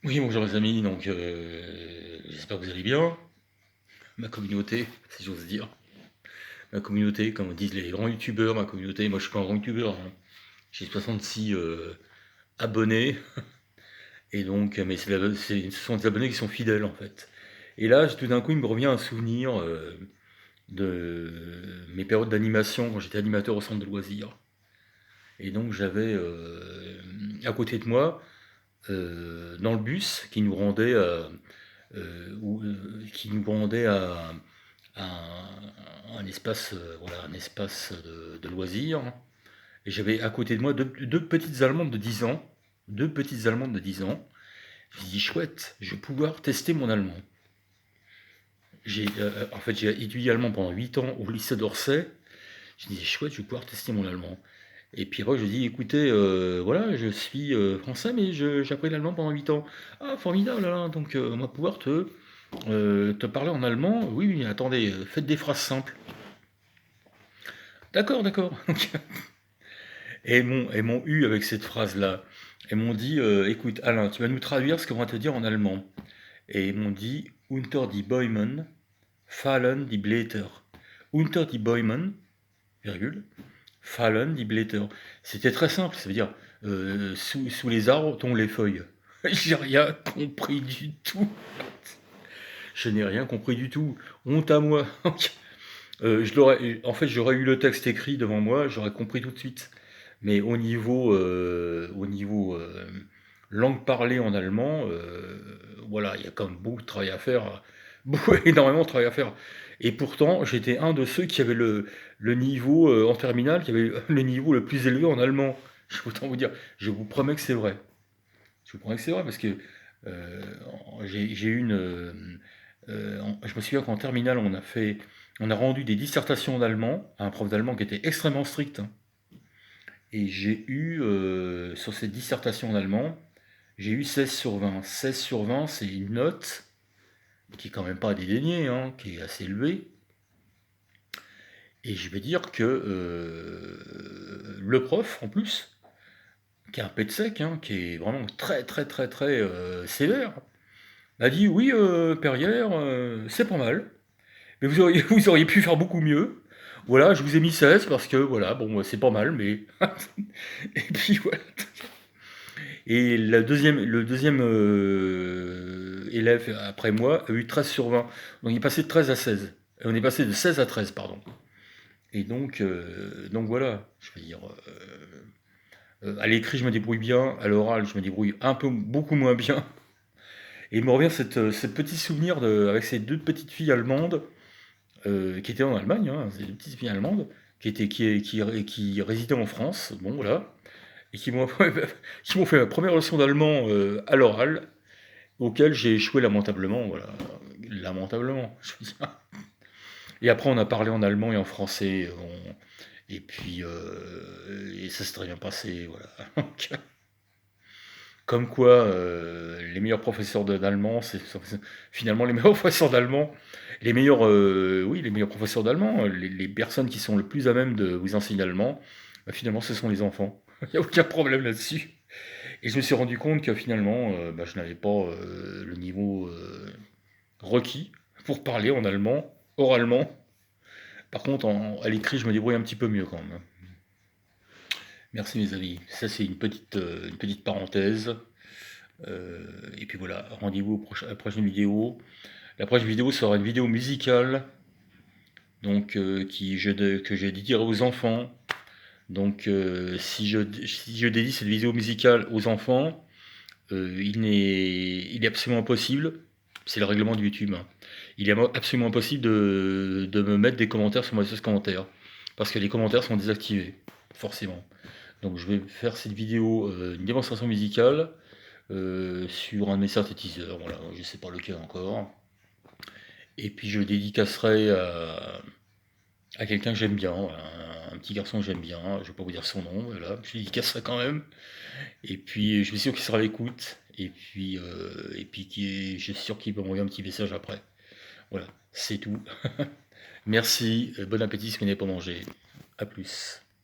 Oui, bonjour les amis, donc j'espère que vous allez bien. Ma communauté, si j'ose dire. Ma communauté, comme disent les grands youtubeurs, ma communauté, moi je suis pas un grand youtubeur, hein. J'ai 66 abonnés, et donc, mais ce sont des abonnés qui sont fidèles en fait. Et là, tout d'un coup, il me revient un souvenir de mes périodes d'animation quand j'étais animateur au centre de loisirs. Et donc j'avais à côté de moi, dans le bus, qui nous rendait à un espace, voilà, un espace de loisirs. Et j'avais à côté de moi deux petites Allemandes de 10 ans. Deux petites Allemandes de 10 ans. Je me dis, chouette, je vais pouvoir tester mon allemand. En fait, j'ai étudié allemand pendant 8 ans au lycée d'Orsay. Je me disais, chouette, je vais pouvoir tester mon allemand. Et puis après, je dis, écoutez, voilà, je suis français, mais j'ai appris l'allemand pendant 8 ans. Ah, formidable, là, donc on va pouvoir te parler en allemand. Oui, oui, attendez, faites des phrases simples. D'accord, d'accord. Et m'ont eu avec cette phrase-là. Ils m'ont dit, écoute, Alain, tu vas nous traduire ce qu'on va te dire en allemand. Et ils m'ont dit, Unter die Bäumen fallen die Blätter. Unter die Bäumen, virgule, fallen die Blätter. C'était très simple, ça veut dire, sous les arbres tombent les feuilles. J'ai rien compris du tout. Je n'ai rien compris du tout. Honte à moi. En fait, j'aurais eu le texte écrit devant moi, j'aurais compris tout de suite. Mais au niveau langue parlée en allemand, voilà, il y a quand même beaucoup de travail à faire, beaucoup, énormément de travail à faire. Et pourtant, j'étais un de ceux qui avait le niveau en terminale, qui avait le niveau le plus élevé en allemand. Je peux autant vous dire, je vous promets que c'est vrai. Je vous promets que c'est vrai parce que euh, j'ai eu je me souviens qu'en terminale, on a rendu des dissertations en allemand à un prof d'allemand qui était extrêmement strict, hein. Et j'ai eu, sur cette dissertation en allemand, j'ai eu 16 sur 20. 16 sur 20, c'est une note qui est quand même pas à dédaigner, hein, qui est assez élevée. Et je vais dire que le prof, en plus, qui est un pet sec, hein, qui est vraiment très très très très sévère, m'a dit oui, Perrière, c'est pas mal, mais vous auriez pu faire beaucoup mieux. Voilà, je vous ai mis 16 parce que voilà, bon, c'est pas mal, mais. Et puis voilà. Et le deuxième élève après moi a eu 13 sur 20. Donc il est passé de 13 à 16. On est passé de 16 à 13, pardon. Et donc voilà, je veux dire, à l'écrit je me débrouille bien, à l'oral je me débrouille un peu, beaucoup moins bien. Et il me revient cette petit souvenir avec ces deux petites filles allemandes qui étaient en Allemagne, hein, ces deux petites filles allemandes qui résidaient en France, bon voilà, et qui m'ont fait ma première leçon d'allemand à l'oral, auquel j'ai échoué lamentablement, voilà, lamentablement, je veux dire. Et après, on a parlé en allemand et en français, et puis et ça s'est très bien passé, voilà. Comme quoi, les meilleurs professeurs d'allemand, c'est finalement les meilleurs professeurs d'allemand, oui, les meilleurs professeurs d'allemand, les personnes qui sont le plus à même de vous enseigner l'allemand, bah, finalement, ce sont les enfants. Il n'y a aucun problème là-dessus. Et je me suis rendu compte que finalement, bah, je n'avais pas le niveau requis pour parler en allemand, oralement. Par contre, à l'écrit, je me débrouille un petit peu mieux quand même. Merci mes amis. Ça, c'est une petite parenthèse. Et puis voilà, rendez-vous à la prochaine vidéo. La prochaine vidéo sera une vidéo musicale, donc que j'ai dédiée aux enfants. Donc si je dédie cette vidéo musicale aux enfants, il est absolument impossible, c'est le règlement de YouTube, hein. Il est absolument impossible de me mettre des commentaires sur mon espace commentaire, parce que les commentaires sont désactivés, forcément. Donc je vais faire cette vidéo, une démonstration musicale, sur un de mes synthétiseurs, voilà, je sais pas lequel encore. Et puis je le dédicacerai à quelqu'un que j'aime bien, un petit garçon que j'aime bien, je vais pas vous dire son nom, voilà, je le dédicacerai quand même. Et puis je suis sûr qu'il sera à l'écoute. Et puis je suis sûr qu'il va m'envoyer un petit message après. Voilà, c'est tout. Merci, bon appétit si vous n'avez pas mangé. A plus.